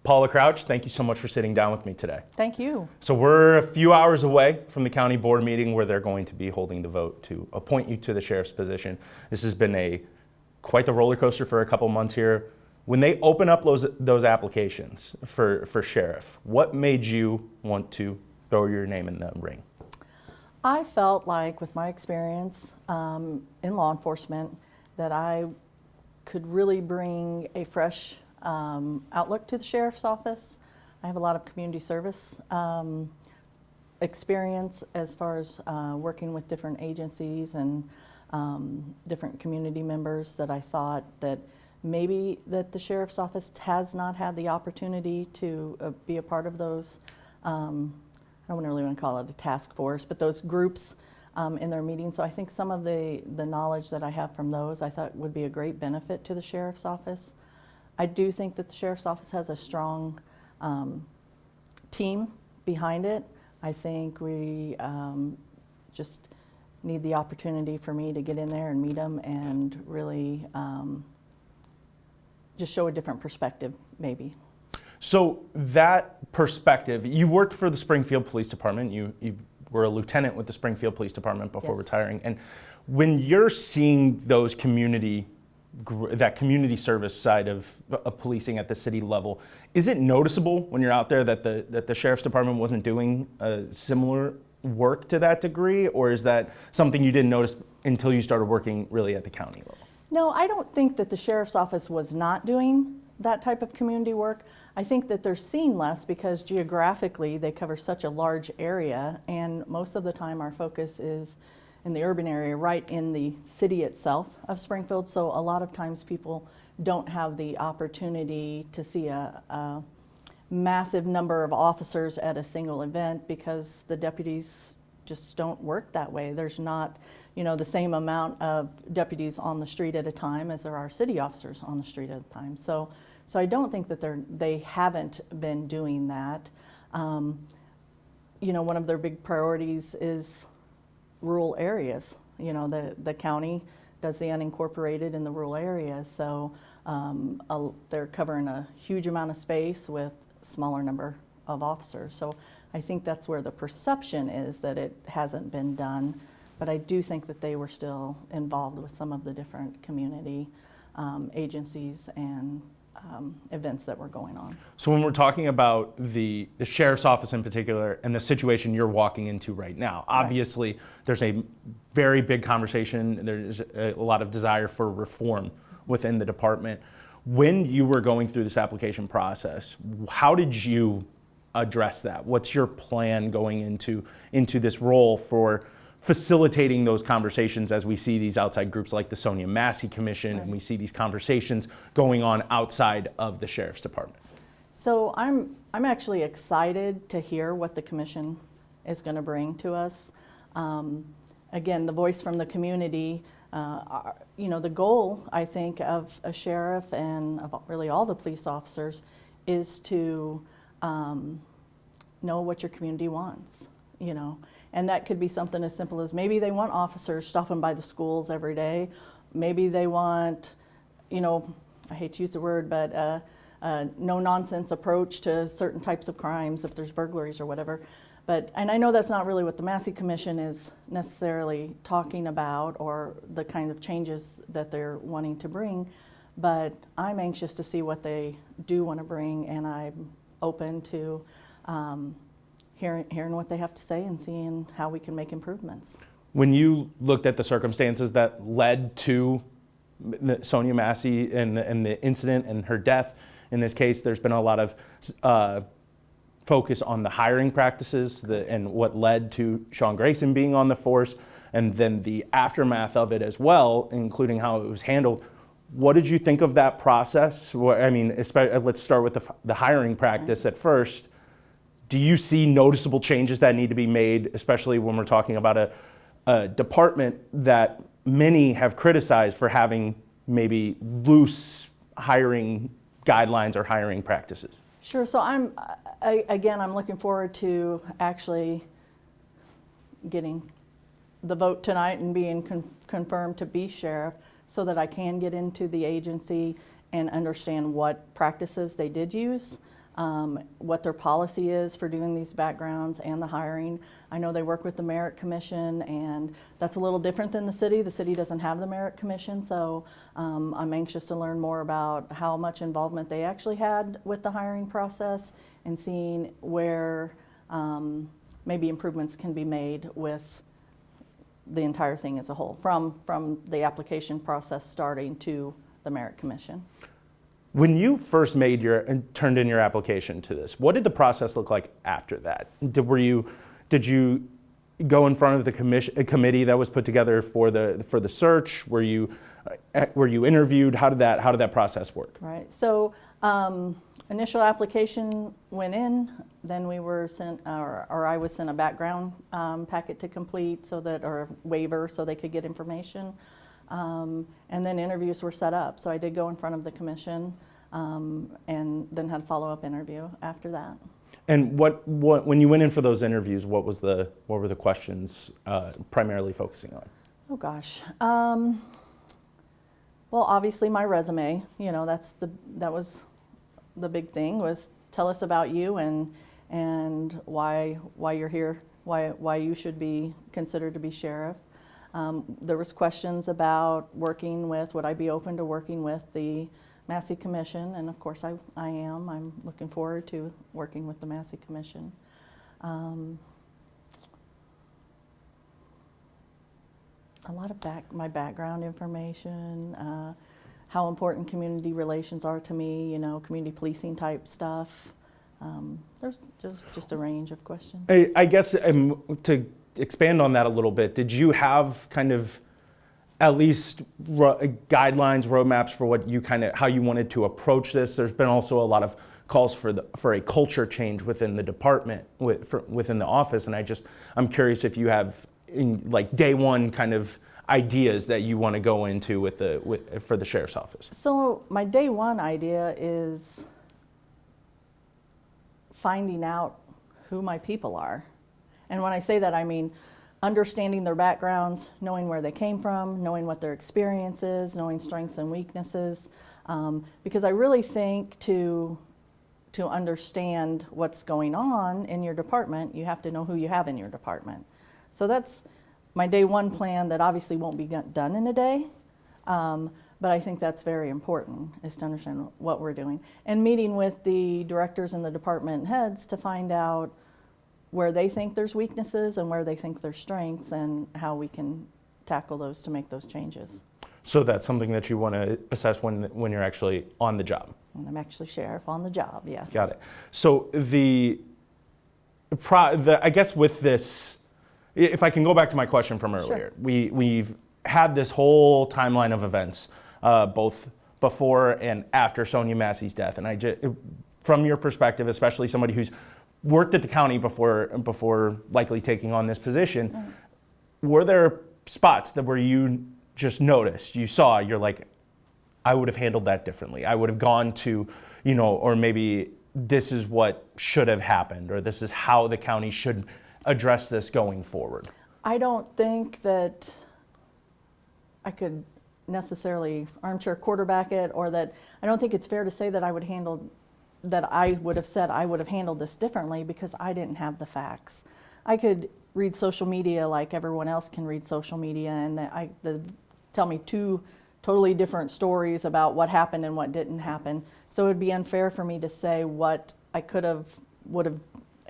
Paula Crouch, thank you so much for sitting down with me today. Thank you. So we're a few hours away from the county board meeting where they're going to be holding the vote to appoint you to the sheriff's position. This has been quite the roller coaster for a couple months here. When they open up those applications for sheriff, what made you want to throw your name in the ring? I felt like with my experience in law enforcement that I could really bring a fresh outlook to the sheriff's office. I have a lot of community service experience as far as working with different agencies and different community members that I thought that maybe that the sheriff's office has not had the opportunity to be a part of those, I don't really want to call it a task force, but those groups in their meetings. So I think some of the knowledge that I have from those I thought would be a great benefit to the sheriff's office. I do think that the sheriff's office has a strong team behind it. I think we just need the opportunity for me to get in there and meet them and really just show a different perspective, maybe. So that perspective, you worked for the Springfield Police Department. You were a lieutenant with the Springfield Police Department before retiring. And when you're seeing those that community service side of policing at the city level, is it noticeable when you're out there that the sheriff's department wasn't doing similar work to that degree, or is that something you didn't notice until you started working really at the county level? No, I don't think that the sheriff's office was not doing that type of community work. I think that they're seen less because geographically they cover such a large area, and most of the time our focus is in the urban area, right in the city itself of Springfield. So a lot of times people don't have the opportunity to see a massive number of officers at a single event because the deputies just don't work that way. There's not, the same amount of deputies on the street at a time as there are city officers on the street at a time. So I don't think that they haven't been doing that. One of their big priorities is rural areas. The county does the unincorporated in the rural areas, so they're covering a huge amount of space with smaller number of officers. So I think that's where the perception is that it hasn't been done, but I do think that they were still involved with some of the different community agencies and events that were going on. So when we're talking about the sheriff's office in particular and the situation you're walking into right now, obviously there's a very big conversation, there's a lot of desire for reform within the department. When you were going through this application process, how did you address that? What's your plan going into this role for facilitating those conversations as we see these outside groups like the Sonia Massey Commission, and we see these conversations going on outside of the Sheriff's Department? So I'm actually excited to hear what the commission is going to bring to us. Again, the voice from the community, the goal, I think, of a sheriff and of really all the police officers is to know what your community wants, And that could be something as simple as maybe they want officers stopping by the schools every day. Maybe they want, I hate to use the word, but a no-nonsense approach to certain types of crimes if there's burglaries or whatever. And I know that's not really what the Massey Commission is necessarily talking about or the kind of changes that they're wanting to bring, but I'm anxious to see what they do want to bring, and I'm open to hearing what they have to say and seeing how we can make improvements. When you looked at the circumstances that led to Sonia Massey and the incident and her death, in this case, there's been a lot of focus on the hiring practices and what led to Sean Grayson being on the force, and then the aftermath of it as well, including how it was handled. What did you think of that process? Let's start with the hiring practice at first. Do you see noticeable changes that need to be made, especially when we're talking about a department that many have criticized for having maybe loose hiring guidelines or hiring practices? Sure. So I'm looking forward to actually getting the vote tonight and being confirmed to be sheriff so that I can get into the agency and understand what practices they did use. what their policy is for doing these backgrounds and the hiring. I know they work with the Merit Commission, and that's a little different than the city. The city doesn't have the Merit Commission, so I'm anxious to learn more about how much involvement they actually had with the hiring process and seeing where maybe improvements can be made with the entire thing as a whole, from the application process starting to the Merit Commission. When you first turned in your application to this, what did the process look like after that? Did you go in front of the committee that was put together for the search? Were you interviewed? How did that process work? Right. So initial application went in. Then we were sent, or I was sent a background packet to complete, or a waiver, so they could get information. And then interviews were set up. So I did go in front of the commission, and then had a follow-up interview after that. And when you went in for those interviews, what were the questions primarily focusing on? Oh gosh. Well, obviously my resume. That was the big thing, was tell us about you and why you're here, why you should be considered to be sheriff. There was questions about would I be open to working with the Massey Commission, and of course I am. I'm looking forward to working with the Massey Commission. A lot of my background information, how important community relations are to me, community policing type stuff. There's just a range of questions. I guess to expand on that a little bit, did you have kind of at least guidelines, roadmaps for how you wanted to approach this? There's been also a lot of calls for a culture change within the department, within the office, and I'm curious if you have day one kind of ideas that you want to go into for the sheriff's office. So my day one idea is finding out who my people are. And when I say that, I mean understanding their backgrounds, knowing where they came from, knowing what their experience is, knowing strengths and weaknesses. Because I really think to understand what's going on in your department, you have to know who you have in your department. So that's my day one plan that obviously won't be done in a day. But I think that's very important, is to understand what we're doing. And meeting with the directors and the department heads to find out where they think there's weaknesses and where they think there's strengths, and how we can tackle those to make those changes. So that's something that you want to assess when you're actually on the job? When I'm actually sheriff on the job, yes. Got it. So I guess with this, if I can go back to my question from earlier, sure. We've had this whole timeline of events, both before and after Sonia Massey's death. And from your perspective, especially somebody who's worked at the county before likely taking on this position, were there spots where you just noticed, you're like, I would have handled that differently. I would have gone to, or maybe this is what should have happened, or this is how the county should address this going forward? I don't think that I could necessarily armchair quarterback it, or that I don't think it's fair to say that I would have said I would have handled this differently, because I didn't have the facts. I could read social media like everyone else can read social media, and tell me two totally different stories about what happened and what didn't happen. So it would be unfair for me to say what I would have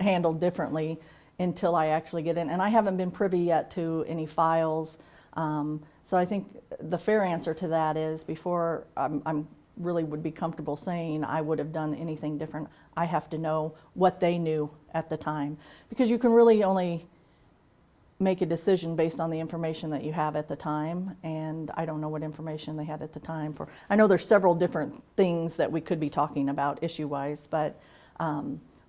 handled differently until I actually get in. And I haven't been privy yet to any files. So I think the fair answer to that is, before I'm really would be comfortable saying I would have done anything different, I have to know what they knew at the time. Because you can really only make a decision based on the information that you have at the time, and I don't know what information they had at the time. I know there's several different things that we could be talking about issue-wise, but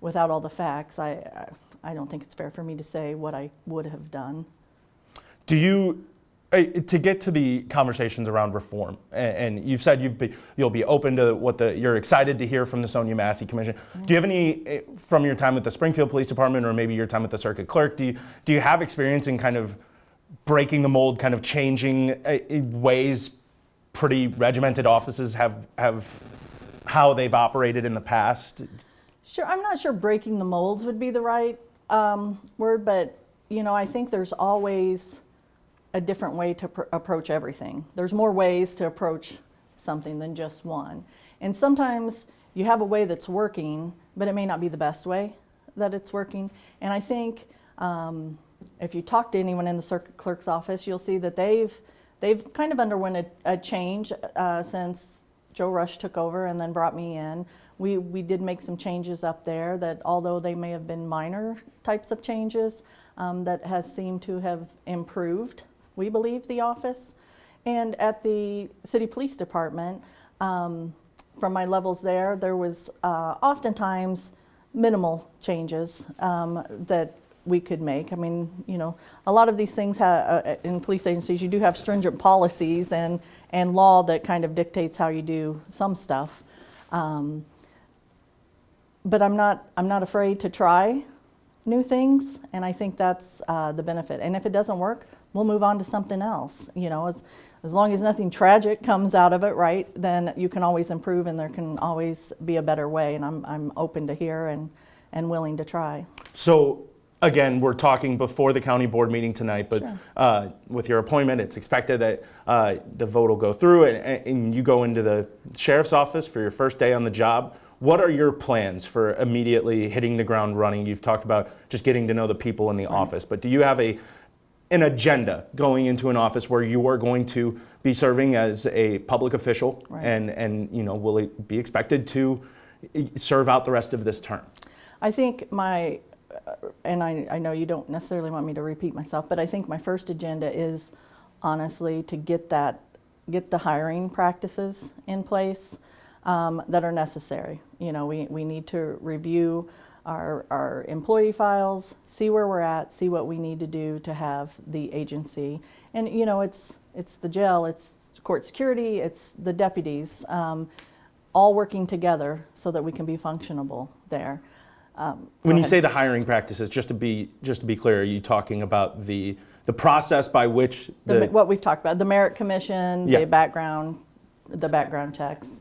without all the facts, I don't think it's fair for me to say what I would have done. Do you, to get to the conversations around reform, and you've said you'll be open to you're excited to hear from the Sonia Massey Commission. Mm-hmm. Do you have any, from your time with the Springfield Police Department, or maybe your time with the Circuit Clerk, do you have experience in kind of breaking the mold, kind of changing ways pretty regimented offices have how they've operated in the past? Sure, I'm not sure breaking the molds would be the right word, but I think there's always a different way to approach everything. There's more ways to approach something than just one. And sometimes you have a way that's working, but it may not be the best way that it's working. And I think if you talk to anyone in the circuit clerk's office, you'll see that they've kind of underwent a change since Joe Rush took over and then brought me in. We did make some changes up there that, although they may have been minor types of changes, that has seemed to have improved, we believe, the office. And at the city police department, from my levels there was oftentimes minimal changes that we could make. I mean, a lot of these things in police agencies, you do have stringent policies and law that kind of dictates how you do some stuff. But I'm not afraid to try new things, and I think that's the benefit. And if it doesn't work, we'll move on to something else. As long as nothing tragic comes out of it, right? Then you can always improve, and there can always be a better way. And I'm open to hear and willing to try. So again, we're talking before the county board meeting tonight, but Sure. With your appointment, it's expected that the vote will go through, and you go into the sheriff's office for your first day on the job. What are your plans for immediately hitting the ground running? You've talked about just getting to know the people in the office, but do you have an agenda going into an office where you are going to be serving as a public official, Right. and will it be expected to serve out the rest of this term? I think and I know you don't necessarily want me to repeat myself, but I think my first agenda is honestly to get the hiring practices in place that are necessary. We need to review our employee files, see where we're at, see what we need to do to have the agency. And it's the jail, it's court security, it's the deputies, all working together so that we can be functionable there. When you say the hiring practices, just to be clear, are you talking about the process by which What we've talked about, the merit commission, Yeah. the background checks,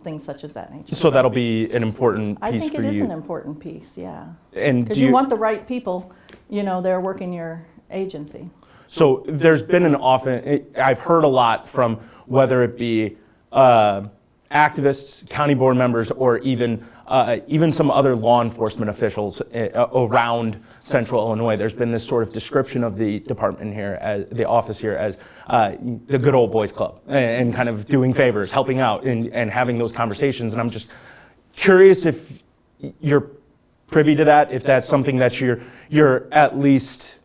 things such as that nature. So that'll be an important piece for you? I think it is an important piece, yeah. And Because you want the right people, there working your agency. So there's been I've heard a lot from, whether it be activists, county board members, or even some other law enforcement officials around Central Illinois. There's been this sort of description of the department here, as the office here, as the good old boys club, and kind of doing favors, helping out, and having those conversations. And I'm just curious if you're privy to that, if that's something that you're at least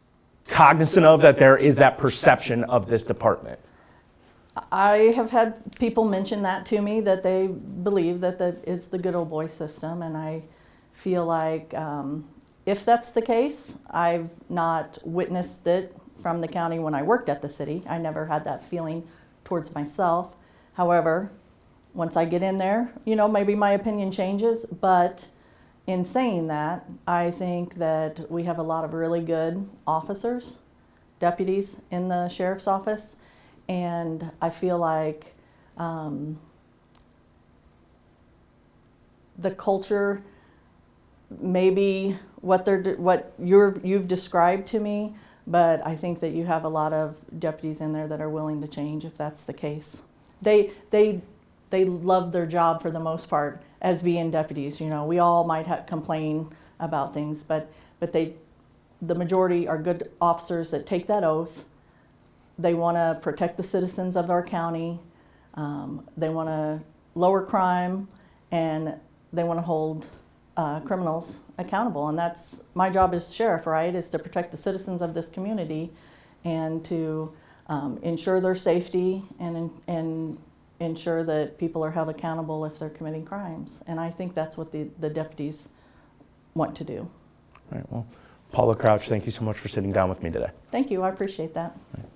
cognizant of, that there is that perception of this department. I have had people mention that to me, that they believe that is the good old boy system, and I feel like if that's the case, I've not witnessed it from the county when I worked at the city. I never had that feeling towards myself. However, once I get in there, maybe my opinion changes, but in saying that, I think that we have a lot of really good officers, deputies in the sheriff's office. And I feel like the culture, maybe what you've described to me, but I think that you have a lot of deputies in there that are willing to change if that's the case. They love their job for the most part as being deputies. We all might complain about things, but the majority are good officers that take that oath. They want to protect the citizens of our county. They want to lower crime, and they want to hold criminals accountable. And that's my job as sheriff, right? Is to protect the citizens of this community and to ensure their safety and ensure that people are held accountable if they're committing crimes. And I think that's what the deputies want to do. All right. Well, Paula Crouch, thank you so much for sitting down with me today. Thank you. I appreciate that. All right.